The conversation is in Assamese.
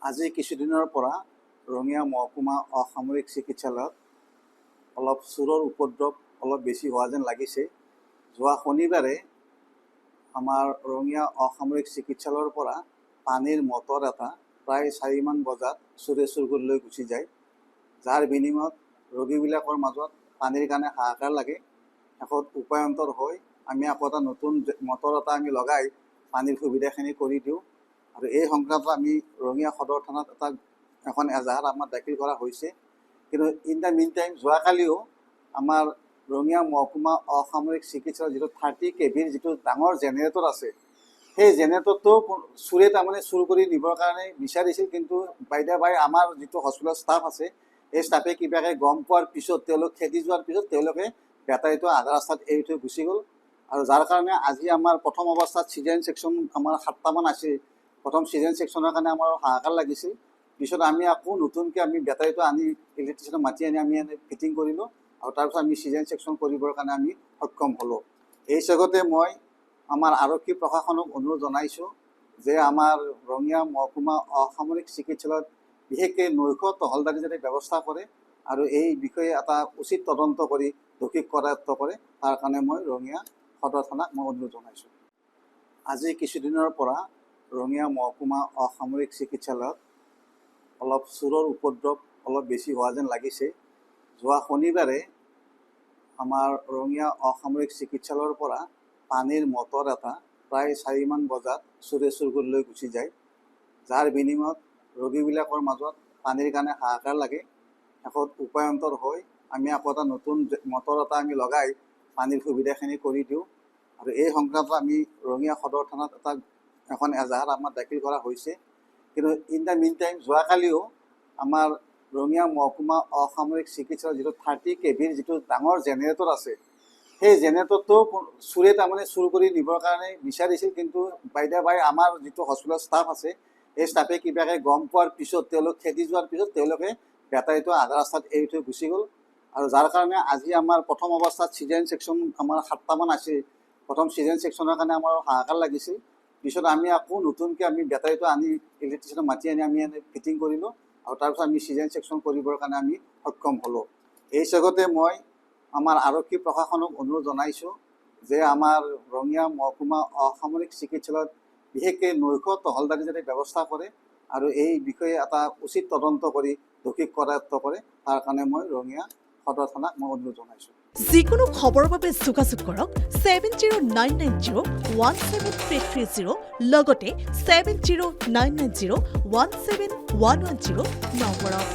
আজি কিছুদিনৰ পৰা ৰঙিয়া মহকুমা অসামৰিক চিকিৎসালয়ত অলপ চোৰৰ উপদ্ৰৱ অলপ বেছি হোৱা যেন লাগিছে। যোৱা শনিবাৰে আমাৰ ৰঙিয়া অসামৰিক চিকিৎসালয়ৰ পৰা পানীৰ মটৰ এটা প্ৰায় 4 মান বজাত চোৰে চুৰ কৰি লৈ গুচি যায়, যাৰ বিনিময়ত ৰোগীবিলাকৰ মাজত পানীৰ কাৰণে হাহাকাৰ লাগে। শেষত উপায়ন্তৰ হৈ আমি আকৌ এটা নতুন মটৰ এটা আমি লগাই পানীৰ সুবিধাখিনি কৰি দিওঁ। আৰু এই সংক্ৰান্তত আমি ৰঙিয়া সদৰ থানাত এখন এজাহাৰ আমাৰ দাখিল কৰা হৈছে। কিন্তু ইন দ্য মিন টাইম যোৱাকালিও আমাৰ ৰঙিয়া মহকুমা অসামৰিক চিকিৎসালয়ৰ যিটো 30 kVৰ যিটো ডাঙৰ জেনেৰেটৰ আছে, সেই জেনেৰেটৰটো চোৰে তাৰমানে চুৰ কৰি নিবৰ কাৰণে বিচাৰিছিল। কিন্তু বাইদেউ আমাৰ যিটো হস্পিটেলৰ ষ্টাফ আছে, এই ষ্টাফে কিবাকৈ গম পোৱাৰ পিছত তেওঁলোক খেদি যোৱাৰ পিছত তেওঁলোকে বেটাৰীটো আধা ৰাস্তাত এৰি থৈ গুচি গ'ল। আৰু যাৰ কাৰণে আজি আমাৰ প্ৰথম অৱস্থাত চিজাৰিন ছেকশ্যন আমাৰ 7টামান আছিল। প্ৰথম চিজাৰিন ছেকশ্যনৰ কাৰণে আমাৰ হাহাকাৰ লাগিছিল। পিছত আমি আকৌ নতুনকৈ আমি বেটাৰীটো আনি ইলেক্ট্ৰিচিয়ানক মাতি আনি আমি ফিটিং কৰিলোঁ আৰু তাৰপিছত আমি চিজাৰিন ছেকশ্যন কৰিবৰ কাৰণে আমি সক্ষম হ'লোঁ। এই চেগতে মই আমাৰ আৰক্ষী প্ৰশাসনক অনুৰোধ জনাইছোঁ যে আমাৰ ৰঙিয়া মহকুমা অসামৰিক চিকিৎসালয়ত বিশেষকৈ নৈশ টহলদাৰী যাতে ব্যৱস্থা কৰে আৰু এই বিষয়ে এটা উচিত তদন্ত কৰি দোষীক কৰায়ত্ব কৰে, তাৰ কাৰণে মই ৰঙিয়া সদৰ থানাক মই অনুৰোধ জনাইছোঁ। আজি কিছুদিনৰ পৰা ৰঙিয়া মহকুমা অসামৰিক চিকিৎসালয়ত অলপ চোৰৰ উপদ্ৰৱ অলপ বেছি হোৱা যেন লাগিছে। যোৱা শনিবাৰে আমাৰ ৰঙিয়া অসামৰিক চিকিৎসালয়ৰ পৰা পানীৰ মটৰ এটা প্ৰায় 4 মান বজাত চোৰে চুৰ কৰি লৈ গুচি যায়, যাৰ বিনিময়ত ৰোগীবিলাকৰ মাজত পানীৰ কাৰণে হাহাকাৰ লাগে। শেষত উপায়ন্তৰ হৈ আমি আকৌ এটা নতুন মটৰ এটা আমি লগাই পানীৰ সুবিধাখিনি কৰি দিওঁ। আৰু এই সংক্ৰান্তত আমি ৰঙিয়া সদৰ থানাত এখন এজাহাৰ আমাৰ দাখিল কৰা হৈছে। কিন্তু ইন দ্য মিন টাইম যোৱাকালিও আমাৰ ৰঙিয়া মহকুমা অসামৰিক চিকিৎসালয়ৰ যিটো 30 kVৰ যিটো ডাঙৰ জেনেৰেটৰ আছে, সেই জেনেৰেটৰটো চোৰে তাৰমানে চুৰ কৰি নিবৰ কাৰণে বিচাৰিছিল। কিন্তু বাইদেউ আমাৰ যিটো হস্পিটেলৰ ষ্টাফ আছে, এই ষ্টাফে কিবাকৈ গম পোৱাৰ পিছত তেওঁলোক খেদি যোৱাৰ পিছত তেওঁলোকে বেটাৰীটো আধা ৰাস্তাত এৰি থৈ গুচি গ'ল। আৰু যাৰ কাৰণে আজি আমাৰ প্ৰথম অৱস্থাত চিজাৰিন ছেকশ্যন আমাৰ 7টামান আছিল। প্ৰথম চিজাৰিন ছেকশ্যনৰ কাৰণে আমাৰ হাহাকাৰ লাগিছিল। পিছত আমি আকৌ নতুনকৈ আমি বেটাৰীটো আনি ইলেক্ট্ৰিচিয়ানক মাতি আনি আমি ফিটিং কৰিলোঁ আৰু তাৰপিছত আমি চিজাৰিন ছেকশ্যন কৰিবৰ কাৰণে আমি সক্ষম হ'লোঁ। এই চেগতে মই আমাৰ আৰক্ষী প্ৰশাসনক অনুৰোধ জনাইছোঁ যে আমাৰ ৰঙিয়া মহকুমা অসামৰিক চিকিৎসালয়ত বিশেষকৈ নৈশ টহলদাৰী যাতে ব্যৱস্থা কৰে আৰু এই বিষয়ে এটা উচিত তদন্ত কৰি দোষীক কৰায়ত্ব কৰে, তাৰ কাৰণে মই ৰঙিয়া সদৰ থানাক মই অনুৰোধ জনাইছোঁ। যিকোনো খবৰৰ বাবে যোগাযোগ কৰক 7099017330 লগতে 7099017110 নম্বৰত।